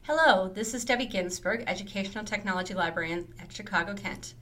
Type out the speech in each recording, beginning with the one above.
Hello, this is Debbie Ginsberg, Educational Technology Librarian at Chicago Kent.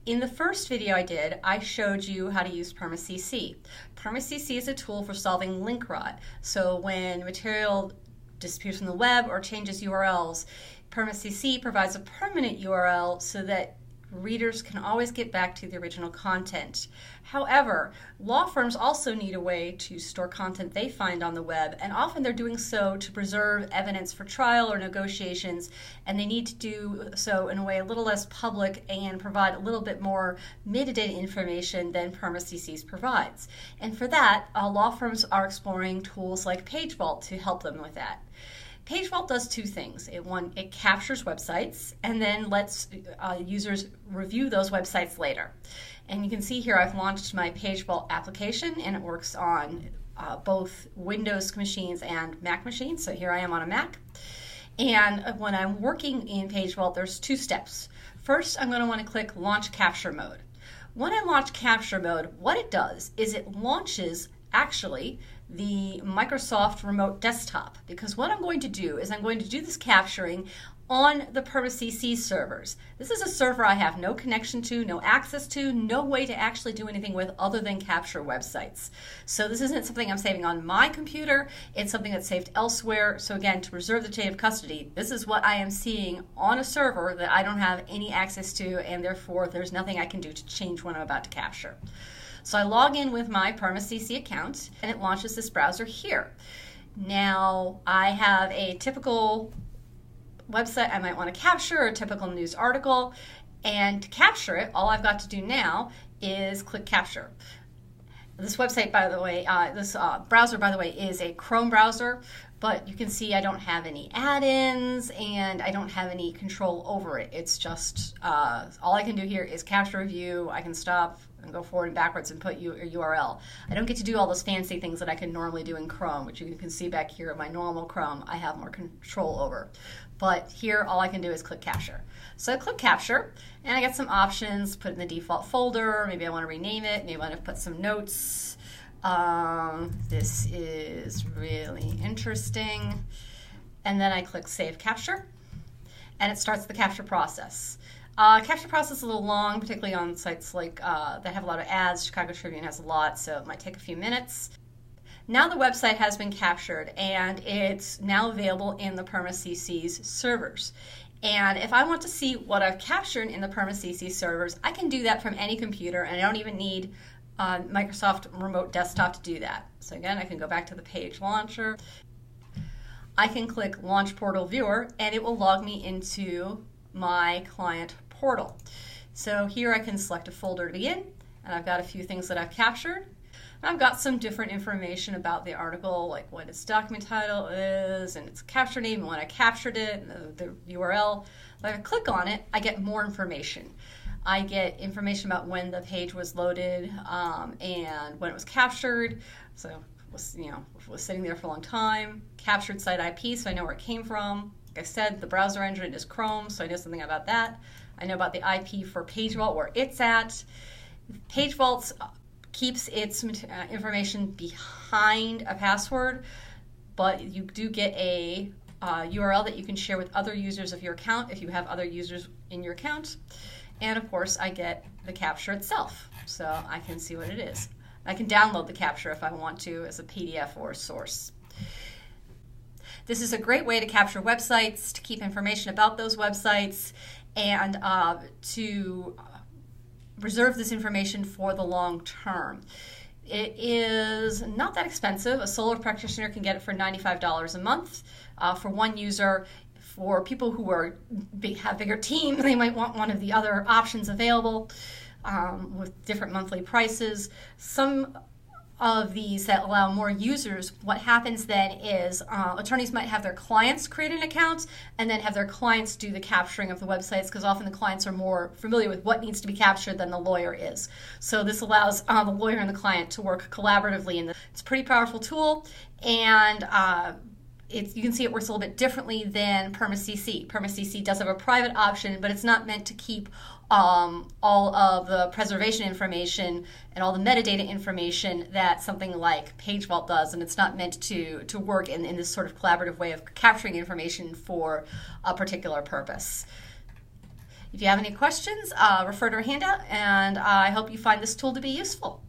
In the first video I did, I showed you how to use PermaCC. PermaCC is a tool for solving link rot. So when material disappears from the web or changes URLs, PermaCC provides a permanent URL so that readers can always get back to the original content. However, law firms also need a way to store content they find on the web, and often they're doing so to preserve evidence for trial or negotiations, and they need to do so in a way a little less public and provide a little bit more metadata information than PermaCC provides. And for that, law firms are exploring tools like PageVault to help them with that. PageVault does two things. It captures websites and then lets users review those websites later. And you can see here I've launched my PageVault application, and it works on both Windows machines and Mac machines. So here I am on a Mac. And when I'm working in PageVault, there's two steps. First, I'm going to want to click Launch Capture Mode. When I launch Capture Mode, what it does is it launches actually the Microsoft Remote Desktop, because what I'm going to do is I'm going to do this capturing on the PermaCC servers. This is a server I have no connection to, no access to, no way to actually do anything with other than capture websites. So this isn't something I'm saving on my computer, it's something that's saved elsewhere. So again, to preserve the chain of custody, this is what I am seeing on a server that I don't have any access to, and therefore there's nothing I can do to change what I'm about to capture. So I log in with my PermaCC account, and it launches this browser here. Now I have a typical website I might want to capture, or a typical news article, and to capture it, all I've got to do now is click Capture. This website, by the way, this browser, by the way, is a Chrome browser, but you can see I don't have any add-ins and I don't have any control over it. It's just, all I can do here is capture a view. I can stop and go forward and backwards and put your URL. I don't get to do all those fancy things that I can normally do in Chrome, which you can see back here in my normal Chrome I have more control over. But here all I can do is click Capture. So I click Capture and I get some options, put it in the default folder, maybe I want to rename it, maybe I want to put some notes. This is really interesting. And then I click Save Capture and it starts the capture process. Capture process is a little long, particularly on sites like that have a lot of ads. Chicago Tribune has a lot, so it might take a few minutes. Now the website has been captured, and it's now available in the PermaCC's servers. And if I want to see what I've captured in the PermaCC servers, I can do that from any computer, and I don't even need Microsoft Remote Desktop to do that. So again, I can go back to the page launcher. I can click Launch Portal Viewer, and it will log me into my client portal. So here I can select a folder to begin, and I've got a few things that I've captured. I've got some different information about the article, like what its document title is, and its capture name, and when I captured it, and the URL. If I click on it, I get more information. I get information about when the page was loaded and when it was captured. So it was sitting there for a long time. Captured site IP, so I know where it came from. Like I said, the browser engine is Chrome, so I know something about that. I know about the IP for PageVault, where it's at. PageVault keeps its information behind a password, but you do get a URL that you can share with other users of your account if you have other users in your account. And of course, I get the capture itself, so I can see what it is. I can download the capture if I want to as a PDF or a source. This is a great way to capture websites, to keep information about those websites, and to reserve this information for the long term. It is not that expensive. A solo practitioner can get it for $95 a month for one user. For people who have bigger teams, they might want one of the other options available with different monthly prices. Some of these that allow more users, what happens then is attorneys might have their clients create an account and then have their clients do the capturing of the websites, because often the clients are more familiar with what needs to be captured than the lawyer is. So this allows the lawyer and the client to work collaboratively, and it's a pretty powerful tool, and you can see it works a little bit differently than PermaCC. PermaCC does have a private option, but it's not meant to keep all of the preservation information and all the metadata information that something like Page Vault does, and it's not meant to work in this sort of collaborative way of capturing information for a particular purpose. If you have any questions, refer to our handout, and I hope you find this tool to be useful.